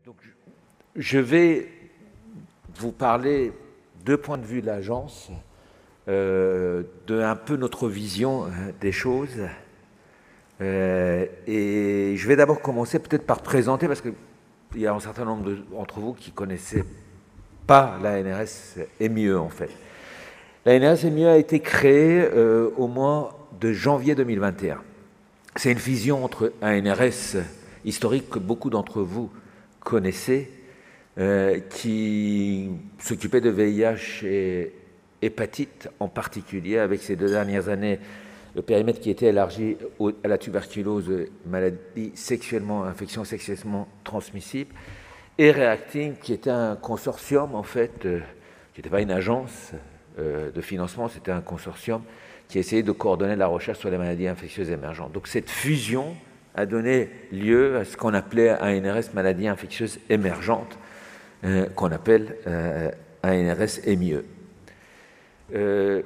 Donc, je vais vous parler deux points de vue de l'agence, de un peu notre vision des choses. Et je vais d'abord commencer peut-être par présenter, parce qu'il y a un certain nombre d'entre vous qui ne connaissaient pas la NRS MIE en fait. La NRS MIE a été créée au mois de janvier 2021. C'est une fusion entre un NRS historique que beaucoup d'entre vous connaissez, qui s'occupait de VIH et hépatite en particulier, avec ces 2 dernières années, le périmètre qui était élargi à la tuberculose, maladie sexuellement, infection sexuellement transmissible, et Reacting, qui était un consortium, en fait, qui n'était pas une agence de financement, c'était un consortium qui essayait de coordonner la recherche sur les maladies infectieuses émergentes. Donc cette fusion a donné lieu à ce qu'on appelait un NRS maladies infectieuses émergentes, qu'on appelle un NRS MIE. Il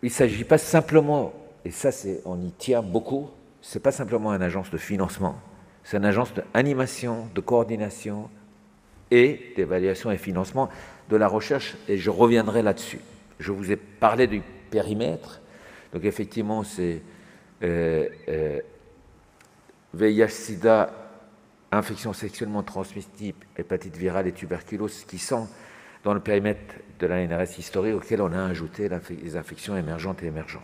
ne s'agit pas simplement, et ça on y tient beaucoup, ce n'est pas simplement une agence de financement, c'est une agence d'animation, de coordination et d'évaluation et financement de la recherche, et je reviendrai là-dessus. Je vous ai parlé du périmètre, donc effectivement c'est VIH-Sida, infection sexuellement transmissible, hépatite virale et tuberculose, qui sont dans le périmètre de la NRS historique, auquel on a ajouté les infections émergentes et émergentes.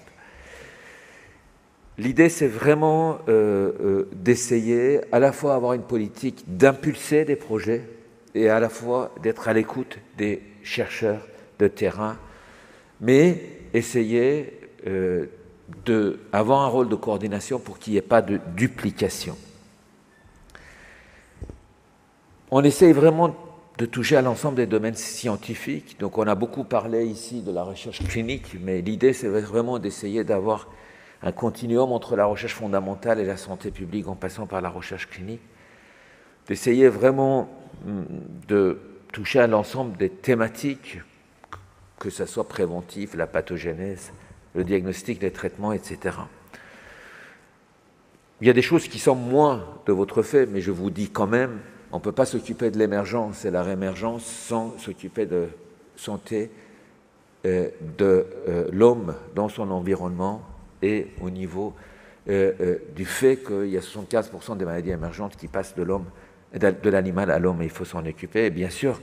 L'idée, c'est vraiment d'essayer à la fois avoir une politique d'impulser des projets et à la fois d'être à l'écoute des chercheurs de terrain, mais essayer d'avoir un rôle de coordination pour qu'il n'y ait pas de duplication. On essaye vraiment de toucher à l'ensemble des domaines scientifiques. Donc on a beaucoup parlé ici de la recherche clinique, mais l'idée c'est vraiment d'essayer d'avoir un continuum entre la recherche fondamentale et la santé publique en passant par la recherche clinique, d'essayer vraiment de toucher à l'ensemble des thématiques, que ce soit préventif, la pathogénèse, le diagnostic, les traitements, etc. Il y a des choses qui sont moins de votre fait, mais je vous dis quand même, on ne peut pas s'occuper de l'émergence et la réémergence sans s'occuper de santé de l'homme dans son environnement et au niveau du fait qu'il y a 75% des maladies émergentes qui passent de l'animal à l'homme et il faut s'en occuper. Et bien sûr,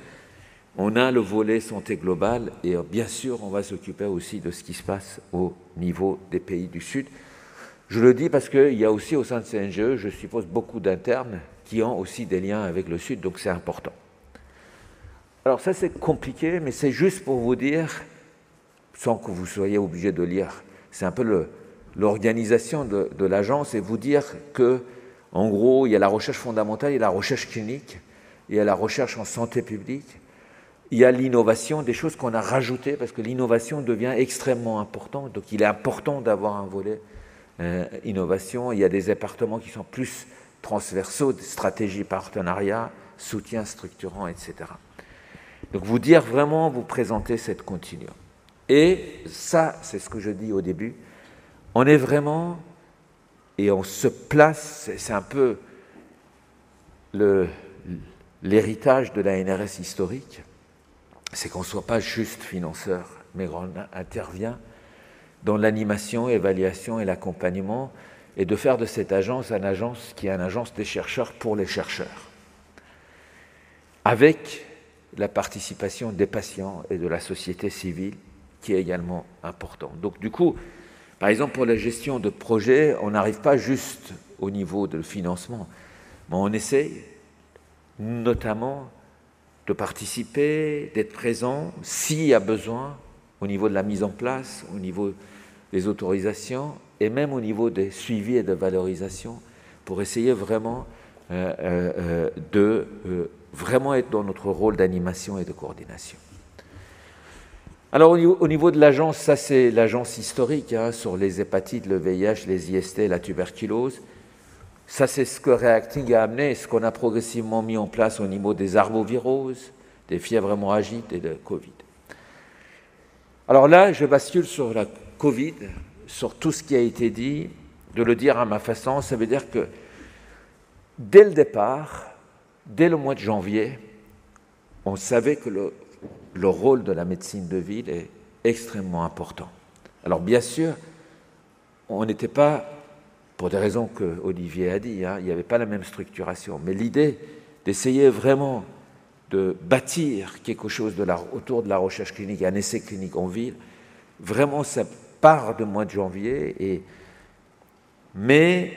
on a le volet santé globale et bien sûr, on va s'occuper aussi de ce qui se passe au niveau des pays du Sud. Je le dis parce qu'il y a aussi au sein de CNGE, je suppose, beaucoup d'internes qui ont aussi des liens avec le Sud, donc c'est important. Alors ça, c'est compliqué, mais c'est juste pour vous dire, sans que vous soyez obligé de lire, c'est un peu l'organisation de l'agence et vous dire que, en gros, il y a la recherche fondamentale, il y a la recherche clinique, il y a la recherche en santé publique, il y a l'innovation, des choses qu'on a rajoutées parce que l'innovation devient extrêmement importante. Donc il est important d'avoir un volet innovation. Il y a des départements qui sont plus transversaux, stratégie, partenariat, soutien structurant, etc. Donc vous dire vraiment, vous présenter cette continuum. Et ça, c'est ce que je dis au début, on est vraiment, et on se place, c'est un peu l'héritage de la NRS historique, c'est qu'on ne soit pas juste financeur, mais qu'on intervient dans l'animation, évaluation et l'accompagnement, et de faire de cette agence une agence qui est une agence des chercheurs pour les chercheurs, avec la participation des patients et de la société civile, qui est également importante. Donc du coup, par exemple, pour la gestion de projets, on n'arrive pas juste au niveau de financement, mais on essaye notamment de participer, d'être présent, s'il y a besoin, au niveau de la mise en place, au niveau des autorisations, et même au niveau des suivis et de valorisation, pour essayer vraiment de vraiment être dans notre rôle d'animation et de coordination. Alors au niveau de l'agence, ça c'est l'agence historique sur les hépatites, le VIH, les IST, la tuberculose. Ça, c'est ce que Reacting a amené, ce qu'on a progressivement mis en place au niveau des arboviroses, des fièvres hémorragiques et de Covid. Alors là, je bascule sur la Covid, sur tout ce qui a été dit, de le dire à ma façon. Ça veut dire que, dès le départ, dès le mois de janvier, on savait que le rôle de la médecine de ville est extrêmement important. Alors bien sûr, on n'était pas, pour des raisons que Olivier a dit, il n'y avait pas la même structuration, mais l'idée d'essayer vraiment de bâtir quelque chose autour de la recherche clinique, un essai clinique en ville, vraiment ça part du mois de janvier, mais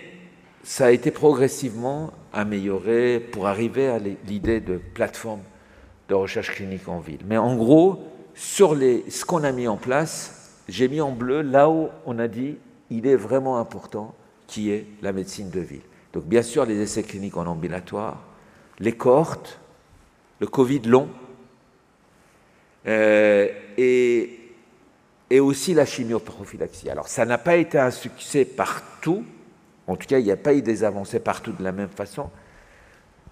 ça a été progressivement amélioré pour arriver à l'idée de plateforme de recherche clinique en ville. Mais en gros, sur ce qu'on a mis en place, j'ai mis en bleu là où on a dit il est vraiment important, qui est la médecine de ville. Donc bien sûr, les essais cliniques en ambulatoire, les cohortes, le Covid long, et aussi la chimioprophylaxie. Alors ça n'a pas été un succès partout, en tout cas il n'y a pas eu des avancées partout de la même façon.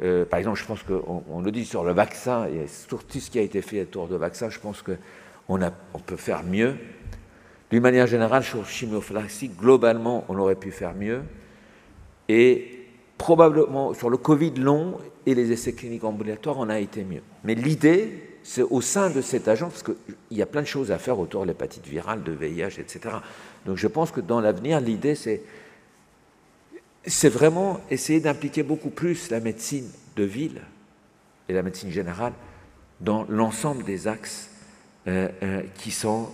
Par exemple, je pense qu'on le dit sur le vaccin, et sur tout ce qui a été fait autour de vaccin, je pense qu'on peut faire mieux. D'une manière générale, sur la chimioprophylaxie, globalement, on aurait pu faire mieux. Et probablement, sur le Covid long et les essais cliniques ambulatoires, on a été mieux. Mais l'idée, c'est au sein de cette agence, parce qu'il y a plein de choses à faire autour de l'hépatite virale, de VIH, etc. Donc je pense que dans l'avenir, l'idée, c'est vraiment essayer d'impliquer beaucoup plus la médecine de ville et la médecine générale dans l'ensemble des axes qui sont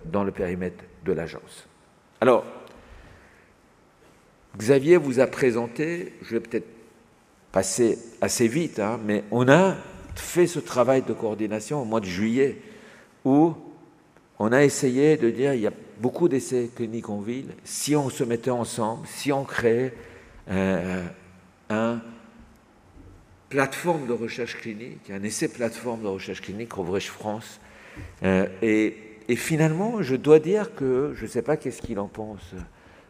dans le périmètre de l'agence. Alors, Xavier vous a présenté, je vais peut-être passer assez vite, mais on a fait ce travail de coordination au mois de juillet où on a essayé de dire il y a beaucoup d'essais cliniques en ville, si on se mettait ensemble, si on créait un plateforme de recherche clinique, un essai plateforme de recherche clinique, Coverage France. Et finalement, je dois dire que, je ne sais pas qu'est-ce qu'il en pense,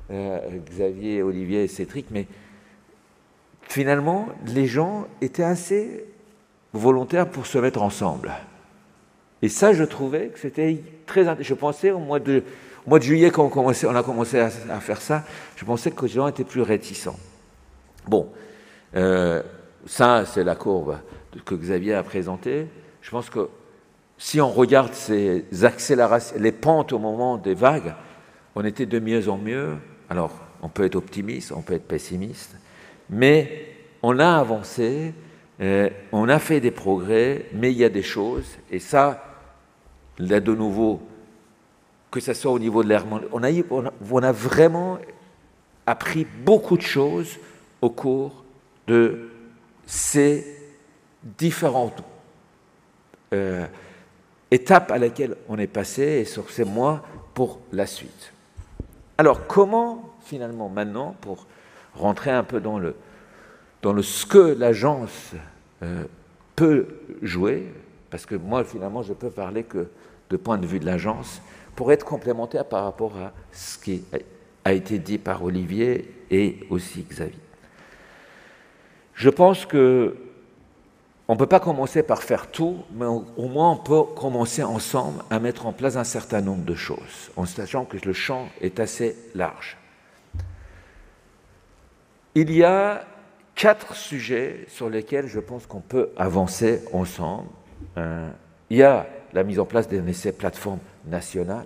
Xavier, Olivier et Cédric, mais finalement, les gens étaient assez volontaires pour se mettre ensemble. Et ça, je trouvais que c'était très intéressant. Je pensais au mois de juillet, quand on a commencé à faire ça, je pensais que les gens étaient plus réticents. Bon, ça, c'est la courbe que Xavier a présentée. Je pense que si on regarde ces accélérations, les pentes au moment des vagues, on était de mieux en mieux. Alors, on peut être optimiste, on peut être pessimiste, mais on a avancé, on a fait des progrès, mais il y a des choses, et ça, là de nouveau, que ce soit au niveau de l'air, on a vraiment appris beaucoup de choses au cours de ces différentes étapes à laquelle on est passé et sur ces mois pour la suite. Alors, comment, finalement, maintenant, pour rentrer un peu dans ce que l'agence peut jouer, parce que moi, finalement, je peux parler que de point de vue de l'agence, pour être complémentaire par rapport à ce qui a été dit par Olivier et aussi Xavier. Je pense que on ne peut pas commencer par faire tout, mais au moins on peut commencer ensemble à mettre en place un certain nombre de choses, en sachant que le champ est assez large. Il y a 4 sujets sur lesquels je pense qu'on peut avancer ensemble. Il y a la mise en place d'un essai plateforme national.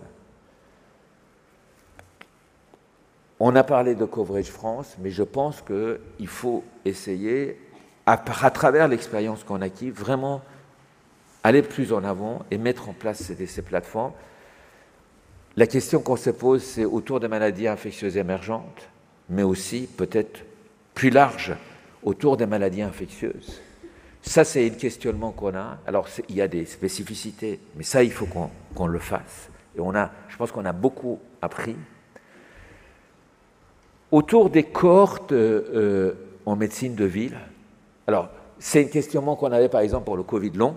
On a parlé de Coverage France, mais je pense qu'il faut essayer, à travers l'expérience qu'on a acquise, vraiment aller plus en avant et mettre en place ces plateformes. La question qu'on se pose, c'est autour des maladies infectieuses émergentes, mais aussi peut-être plus large, autour des maladies infectieuses. Ça, c'est un questionnement qu'on a. Alors, il y a des spécificités, mais ça, il faut qu'on le fasse. Et je pense qu'on a beaucoup appris. Autour des cohortes en médecine de ville, alors, c'est un questionnement qu'on avait, par exemple, pour le Covid long,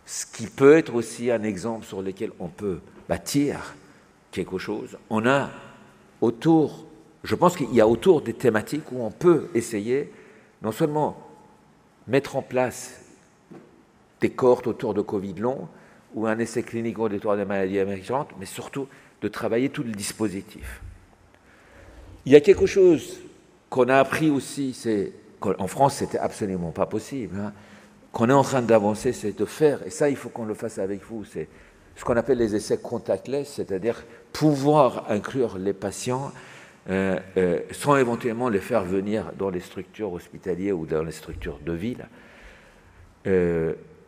ce qui peut être aussi un exemple sur lequel on peut bâtir quelque chose. On a autour, je pense qu'il y a autour des thématiques où on peut essayer non seulement mettre en place des cohortes autour de Covid long ou un essai clinique autour des maladies émergentes, mais surtout de travailler tout le dispositif. Il y a quelque chose qu'on a appris aussi, c'est En France, c'était absolument pas possible. Hein. Qu'on est en train d'avancer, c'est de faire, et ça, il faut qu'on le fasse avec vous. C'est ce qu'on appelle les essais contactless, c'est-à-dire pouvoir inclure les patients sans éventuellement les faire venir dans les structures hospitalières ou dans les structures de ville.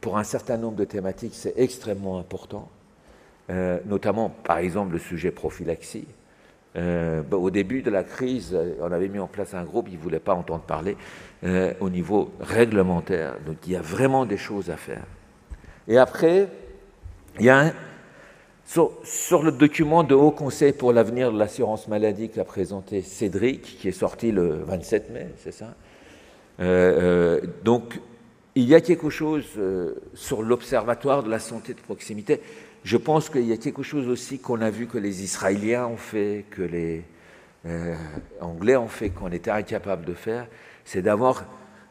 Pour un certain nombre de thématiques, c'est extrêmement important, notamment, par exemple, le sujet prophylaxie. Au début de la crise, on avait mis en place un groupe, ils ne voulaient pas entendre parler au niveau réglementaire. Donc, il y a vraiment des choses à faire. Et après, il y a sur le document de Haut Conseil pour l'avenir de l'assurance maladie qu'a présenté Cédric, qui est sorti le 27 mai, c'est ça. Donc, il y a quelque chose sur l'Observatoire de la santé de proximité. Je pense qu'il y a quelque chose aussi qu'on a vu que les Israéliens ont fait, que les Anglais ont fait, qu'on était incapable de faire, c'est d'avoir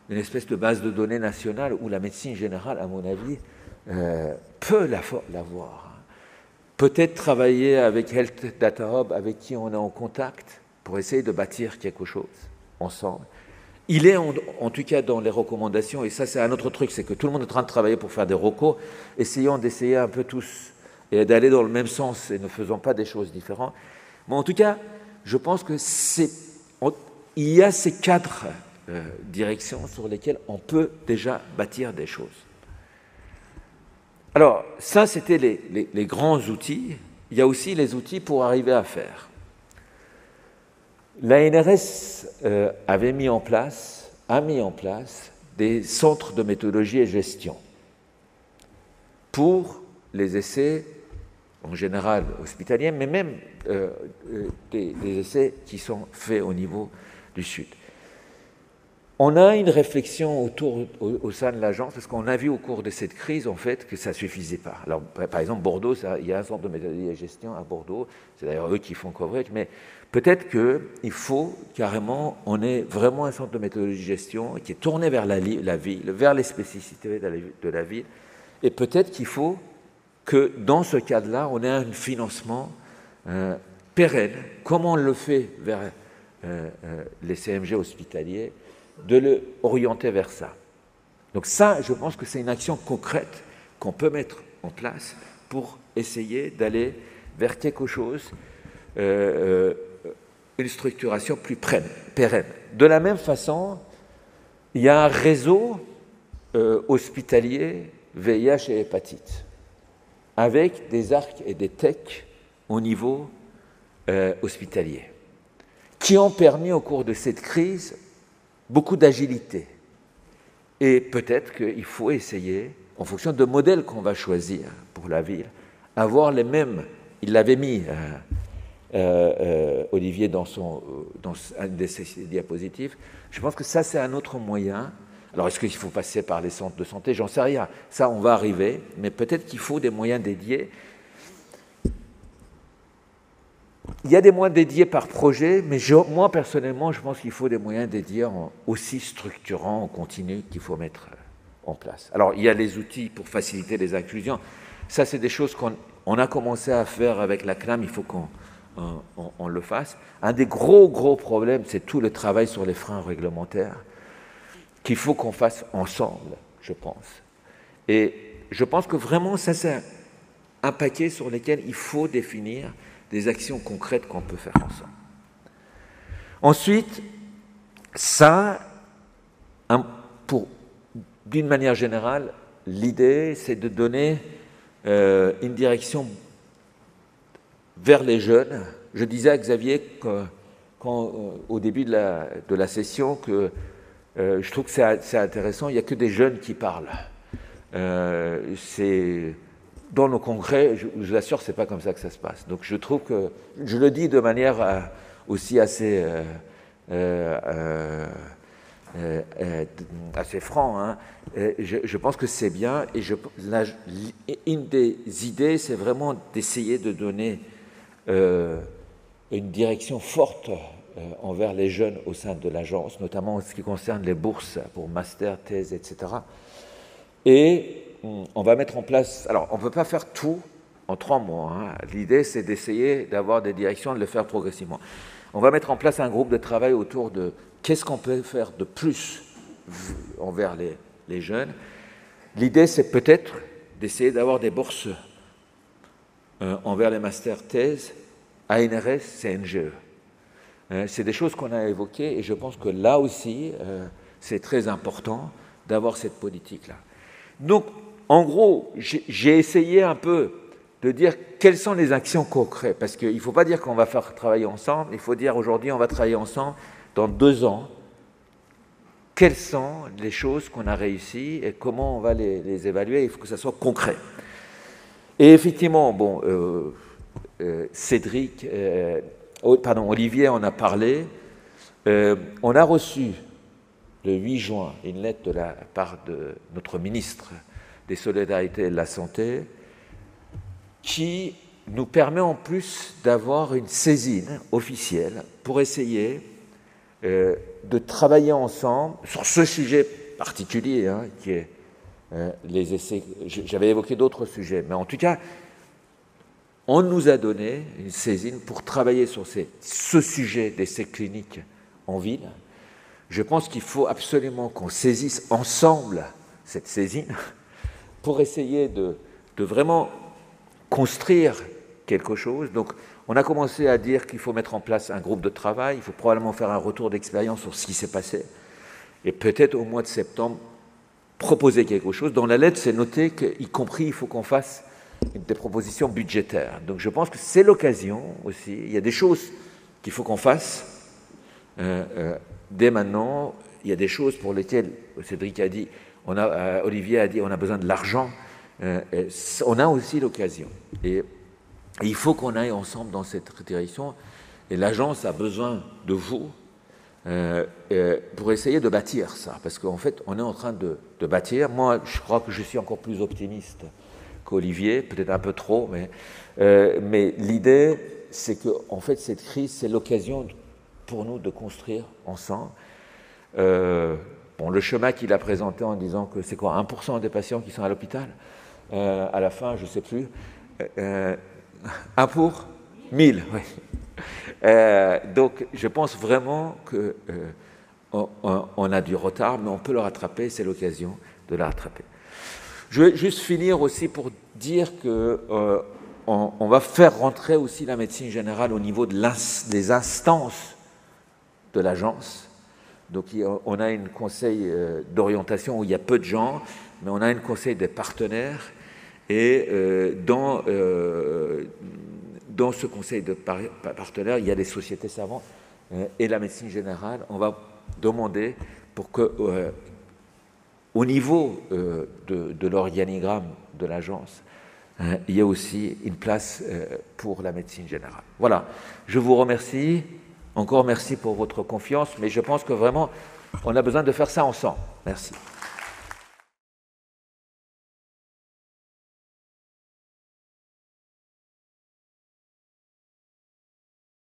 une espèce de base de données nationale où la médecine générale, à mon avis, peut l'avoir. Peut-être travailler avec Health Data Hub, avec qui on est en contact, pour essayer de bâtir quelque chose ensemble. Il est en tout cas dans les recommandations, et ça c'est un autre truc, c'est que tout le monde est en train de travailler pour faire des recos, essayons d'essayer un peu tous et d'aller dans le même sens et ne faisons pas des choses différentes. Mais en tout cas, je pense que il y a ces 4 directions sur lesquelles on peut déjà bâtir des choses. Alors, ça, c'était les grands outils. Il y a aussi les outils pour arriver à faire. L'ANRS a mis en place des centres de méthodologie et gestion pour les essais, en général hospitaliers, mais même des essais qui sont faits au niveau du Sud. On a une réflexion au sein de l'agence, parce qu'on a vu au cours de cette crise, en fait, que ça ne suffisait pas. Alors, par exemple, Bordeaux, il y a un centre de méthodologie et gestion à Bordeaux, c'est d'ailleurs eux qui font coverage, mais peut-être qu'il faut carrément, on ait vraiment un centre de méthodologie et gestion qui est tourné vers la ville, vers les spécificités de la ville, et peut-être qu'il faut que, dans ce cadre-là, on ait un financement pérenne, comme on le fait vers les CMG hospitaliers, de l'orienter vers ça. Donc ça, je pense que c'est une action concrète qu'on peut mettre en place pour essayer d'aller vers quelque chose, une structuration plus pérenne. De la même façon, il y a un réseau hospitalier VIH et hépatite, avec des ARC et des TEC au niveau hospitalier, qui ont permis au cours de cette crise beaucoup d'agilité. Et peut-être qu'il faut essayer, en fonction de modèles qu'on va choisir pour la ville, avoir les mêmes. Il l'avait mis, Olivier, dans une de ses diapositives. Je pense que ça, c'est un autre moyen. Alors, est-ce qu'il faut passer par les centres de santé? J'en sais rien. Ça, on va arriver. Mais peut-être qu'il faut des moyens dédiés. Il y a des moyens dédiés par projet, mais moi, personnellement, je pense qu'il faut des moyens dédiés aussi structurants, en continu, qu'il faut mettre en place. Alors, il y a les outils pour faciliter les inclusions. Ça, c'est des choses qu'on a commencé à faire avec la CNAM, il faut qu'on le fasse. Un des gros problèmes, c'est tout le travail sur les freins réglementaires qu'il faut qu'on fasse ensemble, je pense. Et je pense que vraiment, ça, c'est un paquet sur lequel il faut définir des actions concrètes qu'on peut faire ensemble. Ensuite, ça, d'une manière générale, l'idée, c'est de donner une direction vers les jeunes. Je disais à Xavier au début de la session que je trouve que c'est intéressant, il n'y a que des jeunes qui parlent. Dans nos congrès, je vous assure, ce n'est pas comme ça que ça se passe. Donc je trouve que, je le dis de manière aussi assez franc, hein. Je pense que c'est bien, et une des idées, c'est vraiment d'essayer de donner une direction forte envers les jeunes au sein de l'agence, notamment en ce qui concerne les bourses pour master, thèse, etc. Et on va mettre en place... Alors, on ne peut pas faire tout en 3 mois. Hein. L'idée, c'est d'essayer d'avoir des directions, de le faire progressivement. On va mettre en place un groupe de travail autour de qu'est-ce qu'on peut faire de plus envers les jeunes. L'idée, c'est peut-être d'essayer d'avoir des bourses envers les master thèses, ANRS, CNGE. C'est des choses qu'on a évoquées et je pense que là aussi, c'est très important d'avoir cette politique-là. Donc, en gros, j'ai essayé un peu de dire quelles sont les actions concrètes, parce qu'il ne faut pas dire qu'on va faire travailler ensemble, il faut dire aujourd'hui on va travailler ensemble dans 2 ans. Quelles sont les choses qu'on a réussies et comment on va les évaluer, il faut que ça soit concret. Et effectivement, bon, Cédric, Olivier en a parlé, on a reçu le 8 juin une lettre de la part de notre ministre des Solidarités et de la Santé qui nous permet en plus d'avoir une saisine officielle pour essayer de travailler ensemble sur ce sujet particulier, hein, qui est les essais. J'avais évoqué d'autres sujets, mais en tout cas, on nous a donné une saisine pour travailler sur ce sujet d'essais cliniques en ville. Je pense qu'il faut absolument qu'on saisisse ensemble cette saisine pour essayer de vraiment construire quelque chose. Donc, on a commencé à dire qu'il faut mettre en place un groupe de travail, il faut probablement faire un retour d'expérience sur ce qui s'est passé, et peut-être au mois de septembre, proposer quelque chose. Dans la lettre, c'est noté qu'y compris, il faut qu'on fasse des propositions budgétaires. Donc, je pense que c'est l'occasion aussi. Il y a des choses qu'il faut qu'on fasse dès maintenant. Il y a des choses pour lesquelles, Cédric a dit, Olivier a dit, on a besoin de l'argent. On a aussi l'occasion. Et il faut qu'on aille ensemble dans cette direction. Et l'agence a besoin de vous pour essayer de bâtir ça. Parce qu'en fait, on est en train de bâtir. Moi, je crois que je suis encore plus optimiste qu'Olivier, peut-être un peu trop, mais l'idée, c'est que en fait, cette crise, c'est l'occasion pour nous de construire ensemble. Bon, le schéma qu'il a présenté en disant que c'est quoi, 1% des patients qui sont à l'hôpital, à la fin, je ne sais plus, 1 pour 1000, oui. Donc, je pense vraiment qu'on a du retard, mais on peut le rattraper, c'est l'occasion de le rattraper. Je vais juste finir aussi pour dire qu'on va faire rentrer aussi la médecine générale au niveau des instances de l'agence. Donc, on a un conseil d'orientation où il y a peu de gens, mais on a un conseil des partenaires. Et dans ce conseil de partenaires, il y a les sociétés savantes et la médecine générale. On va demander pour que, au niveau de l'organigramme de l'agence, il y ait aussi une place pour la médecine générale. Voilà, je vous remercie. Encore merci pour votre confiance, mais je pense que vraiment, on a besoin de faire ça ensemble. Merci.